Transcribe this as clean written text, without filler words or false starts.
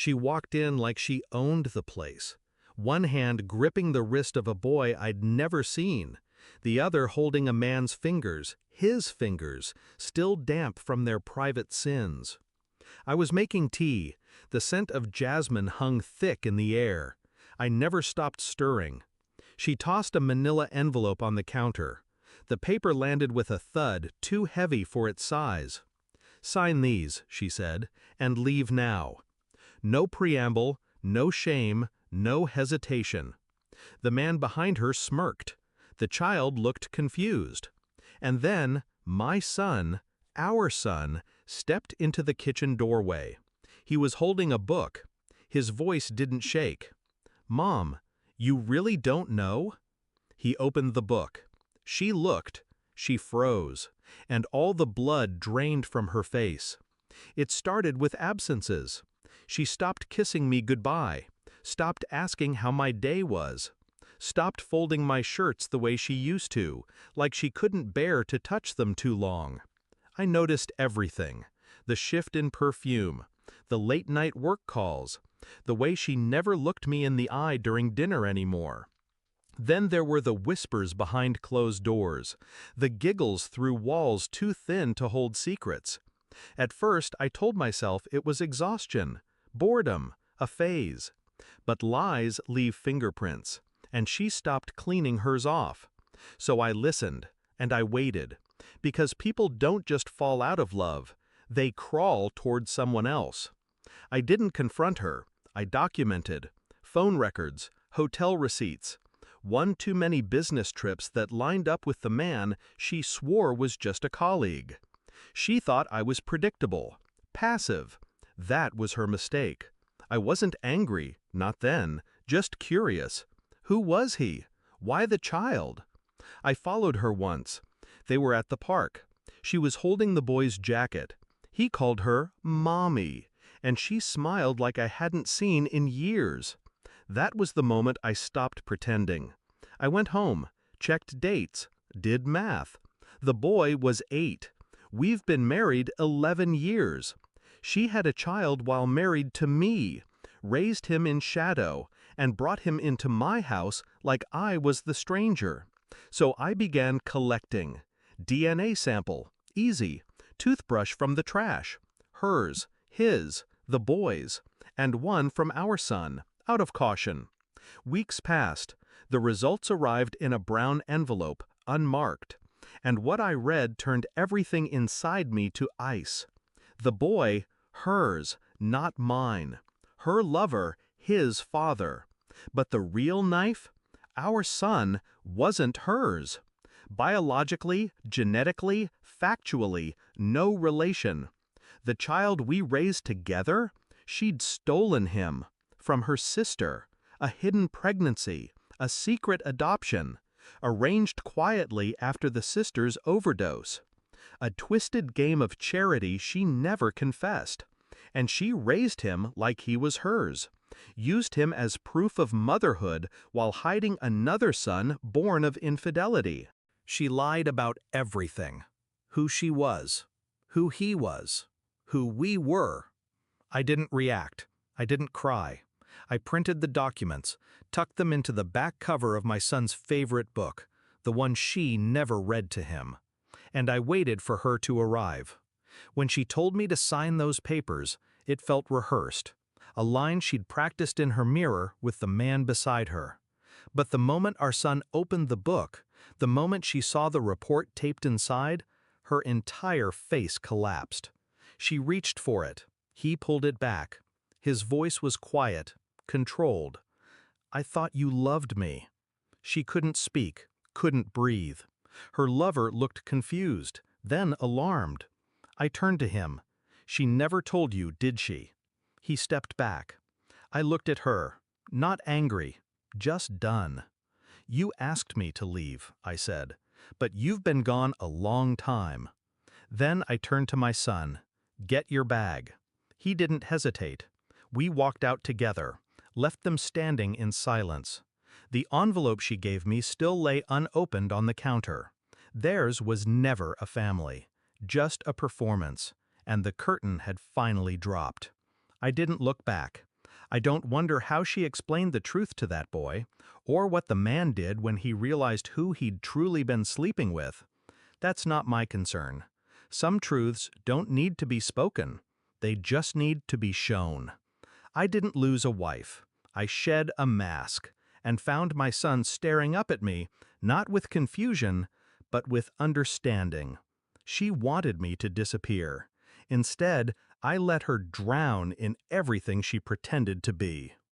She walked in like she owned the place, one hand gripping the wrist of a boy I'd never seen, the other holding a man's fingers, his fingers, still damp from their private sins. I was making tea. The scent of jasmine hung thick in the air. I never stopped stirring. She tossed a manila envelope on the counter. The paper landed with a thud too heavy for its size. "Sign these," she said, "and leave now." No preamble, no shame, no hesitation. The man behind her smirked. The child looked confused. And then, my son, our son, stepped into the kitchen doorway. He was holding a book. His voice didn't shake. "Mom, you really don't know?" He opened the book. She looked. She froze, and all the blood drained from her face. It started with absences. She stopped kissing me goodbye, stopped asking how my day was, stopped folding my shirts the way she used to, like she couldn't bear to touch them too long. I noticed everything: the shift in perfume, the late-night work calls, the way she never looked me in the eye during dinner anymore. Then there were the whispers behind closed doors, the giggles through walls too thin to hold secrets. At first, I told myself it was exhaustion, boredom, a phase. But lies leave fingerprints, and she stopped cleaning hers off. So I listened, and I waited, because people don't just fall out of love, they crawl toward someone else. I didn't confront her. I documented. Phone records, hotel receipts, one too many business trips that lined up with the man she swore was just a colleague. She thought I was predictable, passive. That was her mistake. I wasn't angry, not then, just curious. Who was he? Why the child? I followed her once. They were at the park. She was holding the boy's jacket. He called her Mommy, and she smiled like I hadn't seen in years. That was the moment I stopped pretending. I went home, checked dates, did math. The boy was 8. We've been married 11 years. She had a child while married to me, raised him in shadow, and brought him into my house like I was the stranger. So I began collecting. DNA sample, easy. Toothbrush from the trash. Hers, his, the boy's, and one from our son, out of caution. Weeks passed. The results arrived in a brown envelope, unmarked. And what I read turned everything inside me to ice. The boy, hers, not mine. Her lover, his father. But the real knife? Our son wasn't hers. Biologically, genetically, factually, no relation. The child we raised together? She'd stolen him. From her sister. A hidden pregnancy. A secret adoption. Arranged quietly after the sister's overdose. A twisted game of charity she never confessed. And she raised him like he was hers. Used him as proof of motherhood while hiding another son born of infidelity. She lied about everything. Who she was. Who he was. Who we were. I didn't react. I didn't cry. I printed the documents, tucked them into the back cover of my son's favorite book, the one she never read to him. And I waited for her to arrive. When she told me to sign those papers, it felt rehearsed, a line she'd practiced in her mirror with the man beside her. But the moment our son opened the book, the moment she saw the report taped inside, her entire face collapsed. She reached for it. He pulled it back. His voice was quiet, controlled. "I thought you loved me." She couldn't speak, couldn't breathe. Her lover looked confused, then alarmed. I turned to him. "She never told you, did she?" He stepped back. I looked at her, not angry, just done. "You asked me to leave," I said, "but you've been gone a long time." Then I turned to my son. "Get your bag." He didn't hesitate. We walked out together, left them standing in silence. The envelope she gave me still lay unopened on the counter. Theirs was never a family, just a performance, and the curtain had finally dropped. I didn't look back. I don't wonder how she explained the truth to that boy, or what the man did when he realized who he'd truly been sleeping with. That's not my concern. Some truths don't need to be spoken. They just need to be shown. I didn't lose a wife. I shed a mask and found my son staring up at me, not with confusion, but with understanding. She wanted me to disappear. Instead, I let her drown in everything she pretended to be.